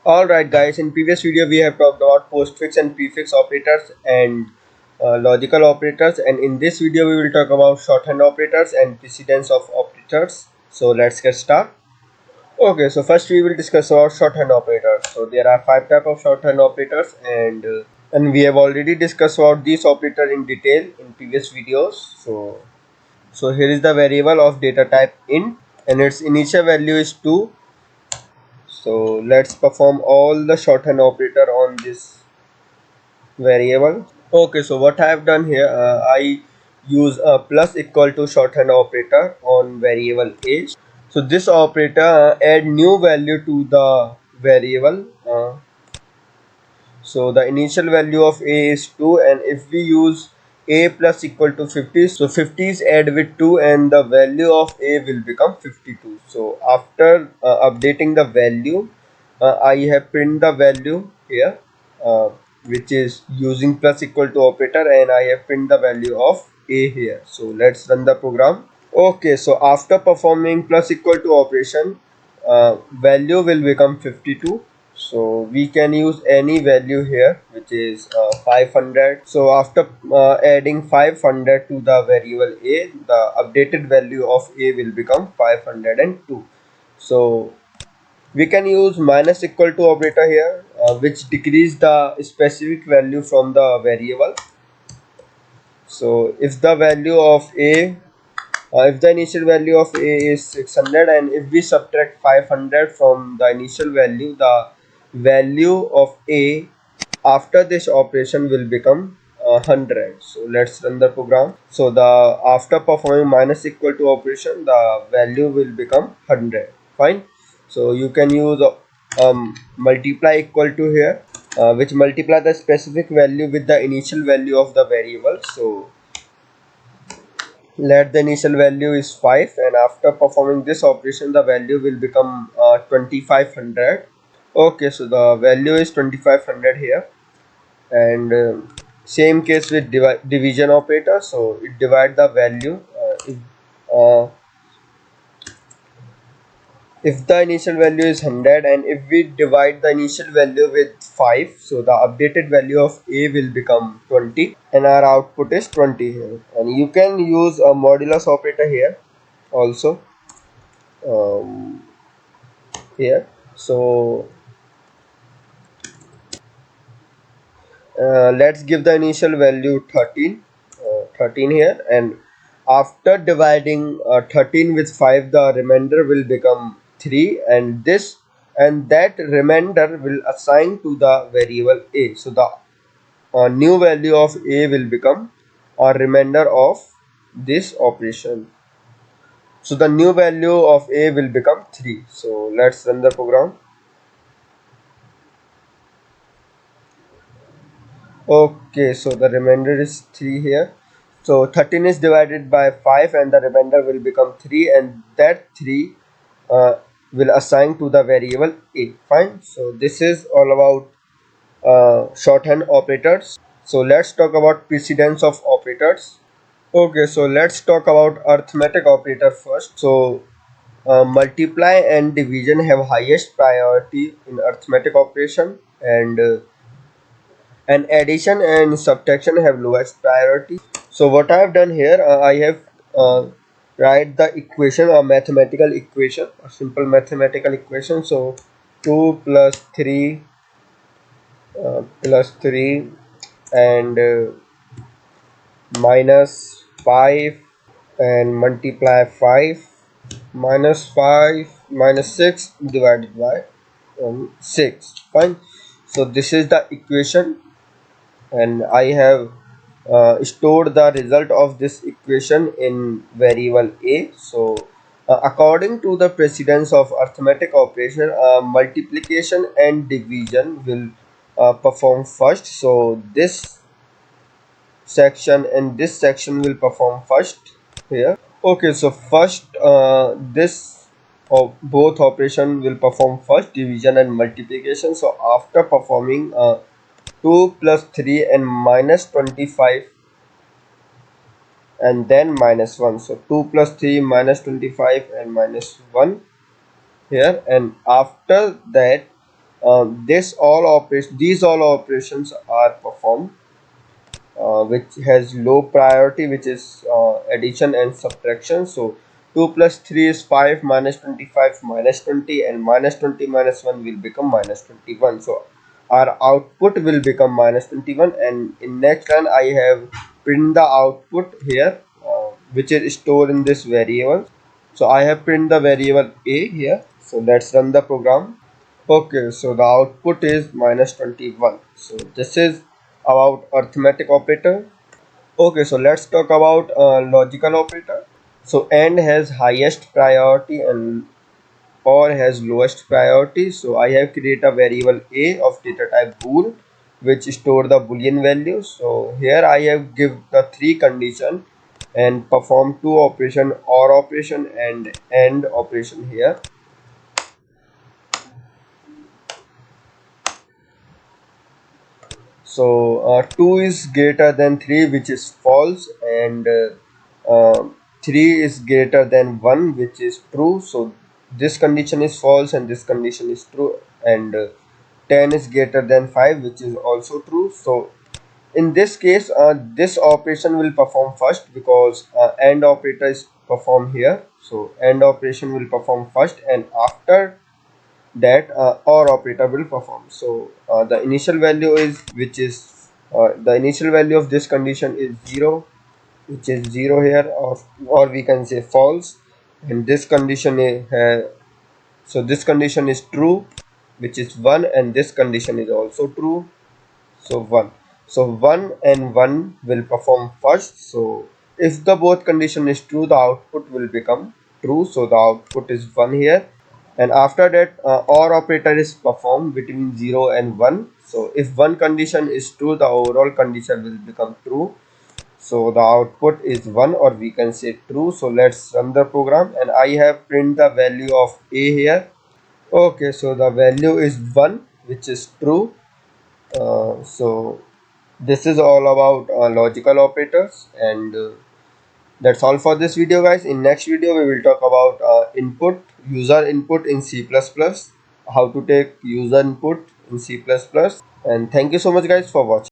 Alright guys, in previous video we have talked about postfix and prefix operators and logical operators, and in this video we will talk about shorthand operators and precedence of operators. So let's get started. Okay, so first we will discuss about shorthand operators. So there are five type of shorthand operators, and we have already discussed about these operators in detail in previous videos. So here is the variable of data type int, and its initial value is 2. So let's perform all the shorthand operator on this variable. Okay, so what I have done here, I use a plus equal to shorthand operator on variable a. So this operator add new value to the variable. So the initial value of a is 2, and if we use a plus equal to 50, so 50 is add with 2 and the value of a will become 52. So after updating the value, I have print the value here, uh, which is using plus equal to operator, and I have print the value of a here. So let's run the program. Okay, so after performing plus equal to operation, value will become 52. So we can use any value here, which is 500. So after adding 500 to the variable a, the updated value of a will become 502. So we can use minus equal to operator here, which decrease the specific value from the variable. So if the value of a if the initial value of a is 600, and if we subtract 500 from the initial value, the value of a after this operation will become 100. So let's run the program. So the after performing minus equal to operation, the value will become 100. Fine. So you can use multiply equal to here, which multiply the specific value with the initial value of the variable. So let the initial value is 5, and after performing this operation the value will become 2500. Okay, so the value is 2500 here, and same case with division operator. So it divide the value, uh, if the initial value is 100, and if we divide the initial value with 5, so the updated value of a will become 20, and our output is 20 here. And you can use a modulus operator here also, um, here. So let's give the initial value 13, 13 here, and after dividing 13 with 5, the remainder will become 3, and this and that remainder will assign to the variable a. So the new value of a will become a remainder of this operation. So the new value of a will become 3. So let's run the program. Okay, so the remainder is 3 here. So 13 is divided by 5, and the remainder will become 3, and that 3 uh, will assign to the variable a. Fine. So this is all about shorthand operators. So let's talk about precedence of operators. Okay, so let's talk about arithmetic operator first. So multiply and division have highest priority in arithmetic operation, and addition and subtraction have lowest priority. So what I have done here, I have write the equation, a mathematical equation, a simple mathematical equation. So 2 plus 3 plus 3 and minus 5 and multiply 5 minus 5 minus 6 divided by 6. Fine. So this is the equation, and I have stored the result of this equation in variable a. So according to the precedence of arithmetic operation, multiplication and division will perform first. So this section and this section will perform first here. Okay, so first this both operation will perform first, division and multiplication. So after performing 2 plus 3 and minus 25 and then minus 1, so 2 plus 3 minus 25 and minus 1 here, and after that these all operations are performed, which has low priority, which is addition and subtraction. So 2 plus 3 is 5, minus 25 minus 20, and minus 20 minus 1 will become minus 21. So our output will become minus 21, and in next run I have print the output here, which is stored in this variable. So I have print the variable a here. So let's run the program. Okay, so the output is minus 21. So this is about arithmetic operator. Okay, so let's talk about logical operator. So AND has highest priority and OR has lowest priority. So I have created a variable A of data type bool, which store the boolean value. So here I have give the three condition and perform two operation, OR operation and AND operation here. So 2 is greater than 3, which is false, and 3 is greater than 1, which is true. So this condition is false and this condition is true, and 10 is greater than 5, which is also true. So in this case, this operation will perform first, because AND operator is performed here. So AND operation will perform first, and after that OR operator will perform. So the initial value is, which is the initial value of this condition is 0, which is 0 here, or we can say false, and this condition is so this condition is true, which is 1, and this condition is also true, so 1. So 1 and 1 will perform first. So if the both condition is true, the output will become true. So the output is 1 here. And after that, OR operator is performed between 0 and 1. So if one condition is true, the overall condition will become true. So the output is 1, or we can say true. So let's run the program, and I have print the value of A here. Okay, so the value is 1, which is true. So this is all about logical operators, and that's all for this video, guys. In next video we will talk about user input in C++, how to take user input in C++, and thank you so much, guys, for watching.